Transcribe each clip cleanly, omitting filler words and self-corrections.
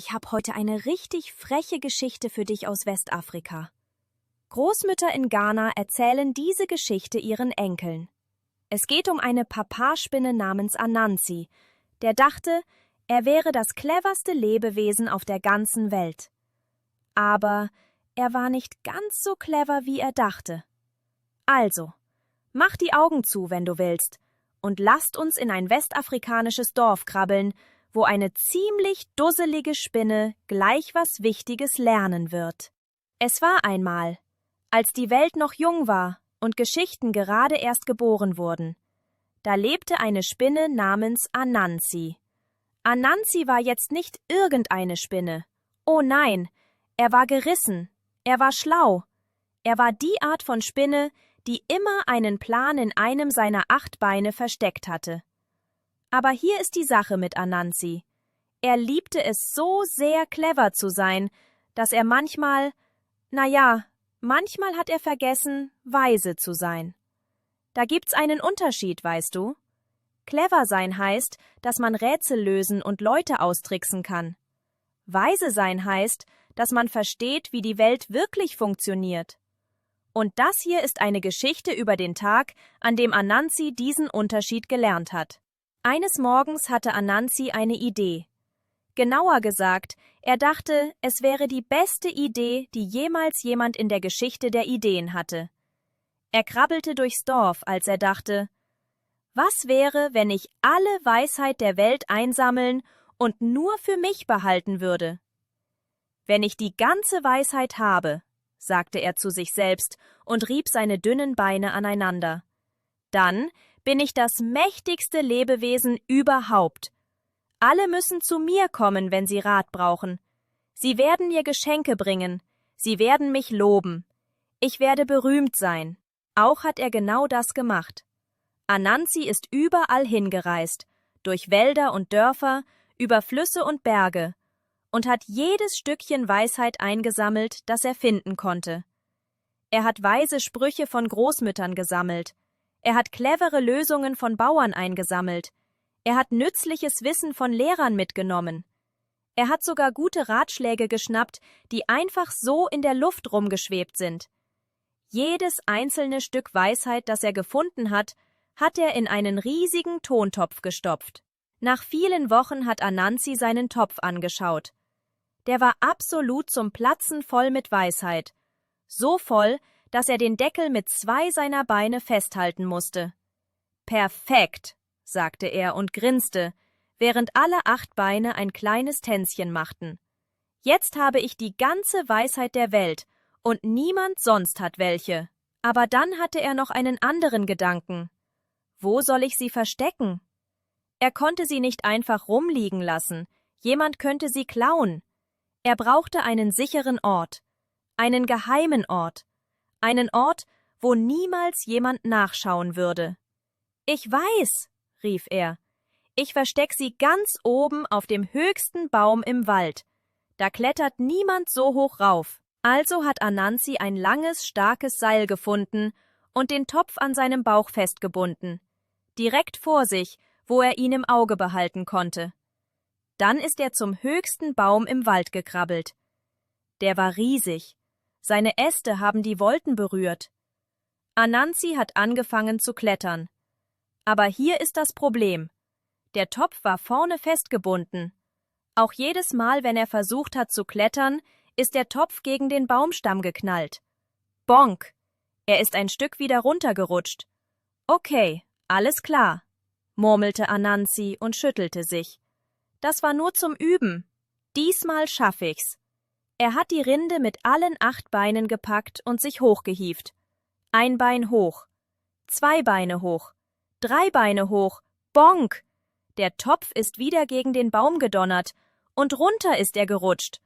Ich habe heute eine richtig freche Geschichte für dich aus Westafrika. Großmütter in Ghana erzählen diese Geschichte ihren Enkeln. Es geht um eine Papaspinne namens Anansi, der dachte, er wäre das cleverste Lebewesen auf der ganzen Welt. Aber er war nicht ganz so clever, wie er dachte. Also, mach die Augen zu, wenn du willst, und lasst uns in ein westafrikanisches Dorf krabbeln, wo eine ziemlich dusselige Spinne gleich was Wichtiges lernen wird. Es war einmal, als die Welt noch jung war und Geschichten gerade erst geboren wurden. Da lebte eine Spinne namens Anansi. Anansi war jetzt nicht irgendeine Spinne. Oh nein, er war gerissen, er war schlau. Er war die Art von Spinne, die immer einen Plan in einem seiner 8 Beine versteckt hatte. Aber hier ist die Sache mit Anansi. Er liebte es so sehr clever zu sein, dass er manchmal hat er vergessen, weise zu sein. Da gibt's einen Unterschied, weißt du? Clever sein heißt, dass man Rätsel lösen und Leute austricksen kann. Weise sein heißt, dass man versteht, wie die Welt wirklich funktioniert. Und das hier ist eine Geschichte über den Tag, an dem Anansi diesen Unterschied gelernt hat. Eines Morgens hatte Anansi eine Idee. Genauer gesagt, er dachte, es wäre die beste Idee, die jemals jemand in der Geschichte der Ideen hatte. Er krabbelte durchs Dorf, als er dachte, was wäre, wenn ich alle Weisheit der Welt einsammeln und nur für mich behalten würde? Wenn ich die ganze Weisheit habe, sagte er zu sich selbst und rieb seine dünnen Beine aneinander, dann bin ich das mächtigste Lebewesen überhaupt. Alle müssen zu mir kommen, wenn sie Rat brauchen. Sie werden mir Geschenke bringen. Sie werden mich loben. Ich werde berühmt sein. Auch hat er genau das gemacht. Anansi ist überall hingereist, durch Wälder und Dörfer, über Flüsse und Berge, und hat jedes Stückchen Weisheit eingesammelt, das er finden konnte. Er hat weise Sprüche von Großmüttern gesammelt. Er hat clevere Lösungen von Bauern eingesammelt. Er hat nützliches Wissen von Lehrern mitgenommen. Er hat sogar gute Ratschläge geschnappt, die einfach so in der Luft rumgeschwebt sind. Jedes einzelne Stück Weisheit, das er gefunden hat, hat er in einen riesigen Tontopf gestopft. Nach vielen Wochen hat Anansi seinen Topf angeschaut. Der war absolut zum Platzen voll mit Weisheit. So voll, dass er den Deckel mit 2 seiner Beine festhalten musste. Perfekt, sagte er und grinste, während alle 8 Beine ein kleines Tänzchen machten. Jetzt habe ich die ganze Weisheit der Welt, und niemand sonst hat welche. Aber dann hatte er noch einen anderen Gedanken. Wo soll ich sie verstecken? Er konnte sie nicht einfach rumliegen lassen, jemand könnte sie klauen. Er brauchte einen sicheren Ort, einen geheimen Ort, einen Ort, wo niemals jemand nachschauen würde. »Ich weiß«, rief er, »ich versteck sie ganz oben auf dem höchsten Baum im Wald. Da klettert niemand so hoch rauf.« Also hat Anansi ein langes, starkes Seil gefunden und den Topf an seinem Bauch festgebunden, direkt vor sich, wo er ihn im Auge behalten konnte. Dann ist er zum höchsten Baum im Wald gekrabbelt. Der war riesig. Seine Äste haben die Wolken berührt. Anansi hat angefangen zu klettern. Aber hier ist das Problem. Der Topf war vorne festgebunden. Auch jedes Mal, wenn er versucht hat zu klettern, ist der Topf gegen den Baumstamm geknallt. Bonk! Er ist ein Stück wieder runtergerutscht. Okay, alles klar, murmelte Anansi und schüttelte sich. Das war nur zum Üben. Diesmal schaff ich's. Er hat die Rinde mit allen 8 Beinen gepackt und sich hochgehievt. 1 Bein hoch, 2 Beine hoch, 3 Beine hoch, bonk! Der Topf ist wieder gegen den Baum gedonnert und runter ist er gerutscht.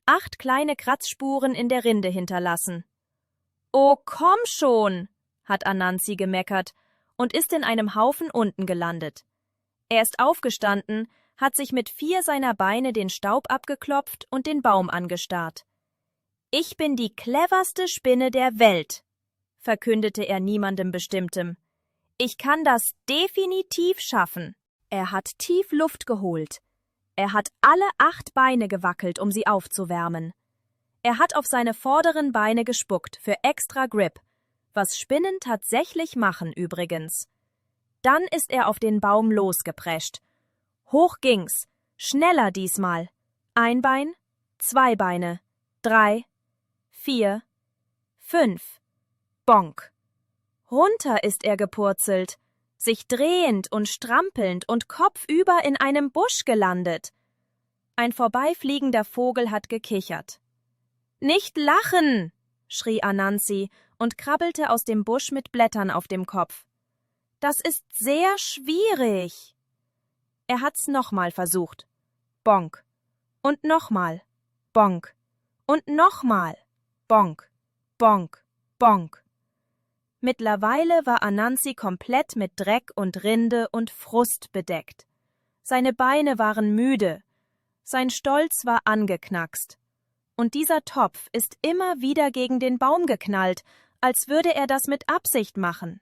8 kleine Kratzspuren in der Rinde hinterlassen. »Oh, komm schon«, hat Anansi gemeckert und ist in einem Haufen unten gelandet. Er ist aufgestanden, hat sich mit 4 seiner Beine den Staub abgeklopft und den Baum angestarrt. »Ich bin die cleverste Spinne der Welt«, verkündete er niemandem Bestimmtem. »Ich kann das definitiv schaffen.« Er hat tief Luft geholt. Er hat alle 8 Beine gewackelt, um sie aufzuwärmen. Er hat auf seine vorderen Beine gespuckt für extra Grip, was Spinnen tatsächlich machen übrigens. Dann ist er auf den Baum losgeprescht. Hoch ging's, schneller diesmal. 1 Bein, 2 Beine, 3, 4, 5. Bonk. Runter ist er gepurzelt, sich drehend und strampelnd und kopfüber in einem Busch gelandet. Ein vorbeifliegender Vogel hat gekichert. »Nicht lachen!« schrie Anansi und krabbelte aus dem Busch mit Blättern auf dem Kopf. »Das ist sehr schwierig!« Er hat's nochmal versucht. Bonk. Und nochmal. Bonk. Und nochmal. Bonk. Bonk. Bonk. Mittlerweile war Anansi komplett mit Dreck und Rinde und Frust bedeckt. Seine Beine waren müde. Sein Stolz war angeknackst. Und dieser Topf ist immer wieder gegen den Baum geknallt, als würde er das mit Absicht machen.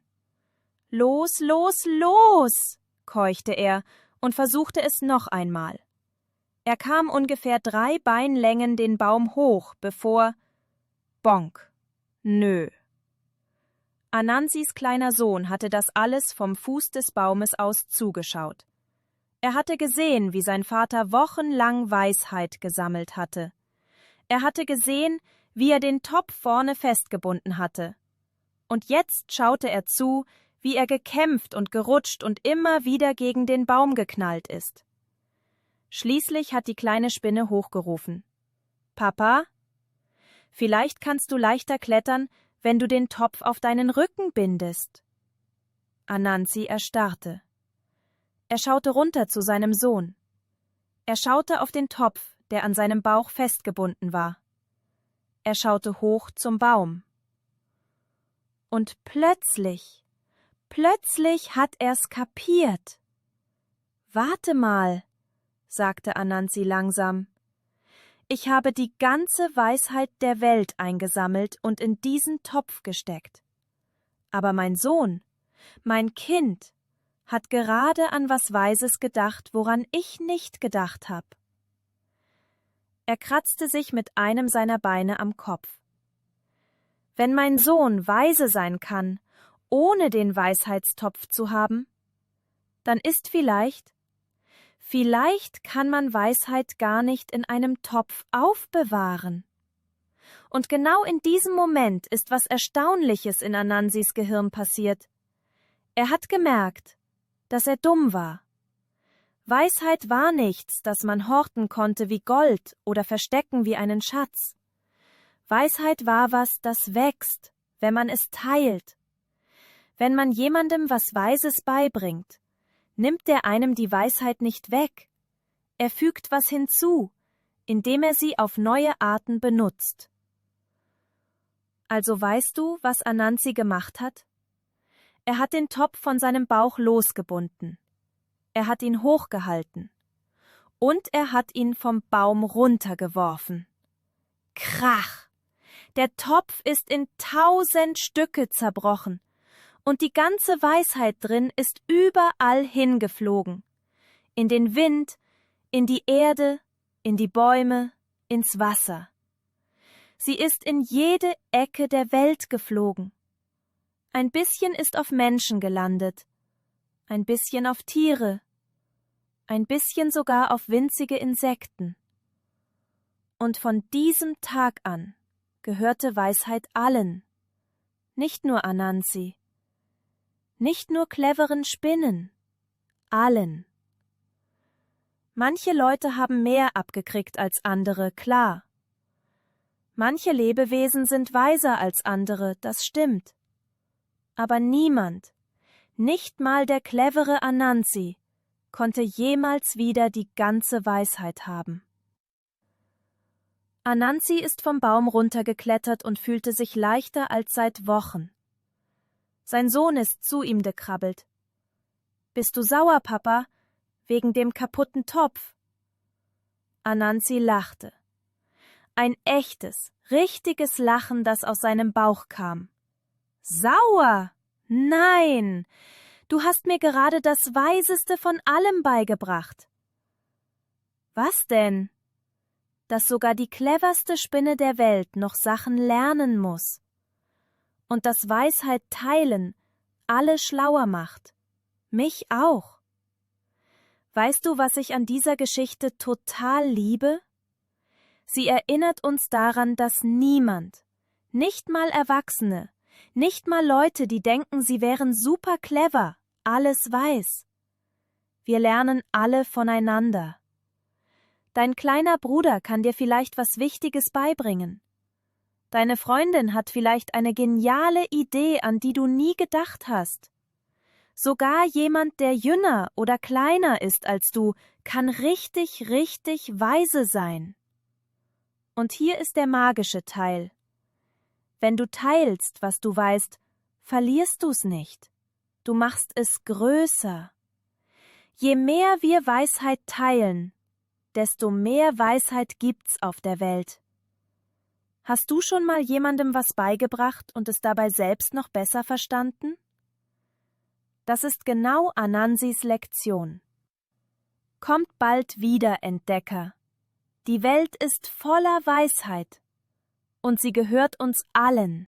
»Los, los, los!« keuchte er und versuchte es noch einmal. Er kam ungefähr 3 Beinlängen den Baum hoch, bevor… Bonk. Nö. Anansis kleiner Sohn hatte das alles vom Fuß des Baumes aus zugeschaut. Er hatte gesehen, wie sein Vater wochenlang Weisheit gesammelt hatte. Er hatte gesehen, wie er den Topf vorne festgebunden hatte. Und jetzt schaute er zu, wie er gekämpft und gerutscht und immer wieder gegen den Baum geknallt ist. Schließlich hat die kleine Spinne hochgerufen. »Papa, vielleicht kannst du leichter klettern, wenn du den Topf auf deinen Rücken bindest.« Anansi erstarrte. Er schaute runter zu seinem Sohn. Er schaute auf den Topf, der an seinem Bauch festgebunden war. Er schaute hoch zum Baum. Und plötzlich hat er's kapiert. »Warte mal«, sagte Anansi langsam. »Ich habe die ganze Weisheit der Welt eingesammelt und in diesen Topf gesteckt. Aber mein Sohn, mein Kind, hat gerade an was Weises gedacht, woran ich nicht gedacht habe.« Er kratzte sich mit einem seiner Beine am Kopf. »Wenn mein Sohn weise sein kann, ohne den Weisheitstopf zu haben, dann ist vielleicht kann man Weisheit gar nicht in einem Topf aufbewahren.« Und genau in diesem Moment ist was Erstaunliches in Anansis Gehirn passiert. Er hat gemerkt, dass er dumm war. Weisheit war nichts, das man horten konnte wie Gold oder verstecken wie einen Schatz. Weisheit war was, das wächst, wenn man es teilt. Wenn man jemandem was Weises beibringt, nimmt er einem die Weisheit nicht weg. Er fügt was hinzu, indem er sie auf neue Arten benutzt. Also weißt du, was Anansi gemacht hat? Er hat den Topf von seinem Bauch losgebunden. Er hat ihn hochgehalten. Und er hat ihn vom Baum runtergeworfen. Krach! Der Topf ist in 1000 Stücke zerbrochen. Und die ganze Weisheit drin ist überall hingeflogen. In den Wind, in die Erde, in die Bäume, ins Wasser. Sie ist in jede Ecke der Welt geflogen. Ein bisschen ist auf Menschen gelandet, ein bisschen auf Tiere, ein bisschen sogar auf winzige Insekten. Und von diesem Tag an gehörte Weisheit allen, nicht nur Anansi, nicht nur cleveren Spinnen, allen. Manche Leute haben mehr abgekriegt als andere, klar. Manche Lebewesen sind weiser als andere, das stimmt. Aber niemand, nicht mal der clevere Anansi, konnte jemals wieder die ganze Weisheit haben. Anansi ist vom Baum runtergeklettert und fühlte sich leichter als seit Wochen. Sein Sohn ist zu ihm gekrabbelt. »Bist du sauer, Papa, wegen dem kaputten Topf?« Anansi lachte. Ein echtes, richtiges Lachen, das aus seinem Bauch kam. »Sauer? Nein! Du hast mir gerade das Weiseste von allem beigebracht.« Was denn? Dass sogar die cleverste Spinne der Welt noch Sachen lernen muss. Und dass Weisheit teilen alle schlauer macht. Mich auch. Weißt du, was ich an dieser Geschichte total liebe? Sie erinnert uns daran, dass niemand, nicht mal Erwachsene, nicht mal Leute, die denken, sie wären super clever, alles weiß. Wir lernen alle voneinander. Dein kleiner Bruder kann dir vielleicht was Wichtiges beibringen. Deine Freundin hat vielleicht eine geniale Idee, an die du nie gedacht hast. Sogar jemand, der jünger oder kleiner ist als du, kann richtig, richtig weise sein. Und hier ist der magische Teil. Wenn du teilst, was du weißt, verlierst du's nicht. Du machst es größer. Je mehr wir Weisheit teilen, desto mehr Weisheit gibt's auf der Welt. Hast du schon mal jemandem was beigebracht und es dabei selbst noch besser verstanden? Das ist genau Anansis Lektion. Kommt bald wieder, Entdecker. Die Welt ist voller Weisheit und sie gehört uns allen.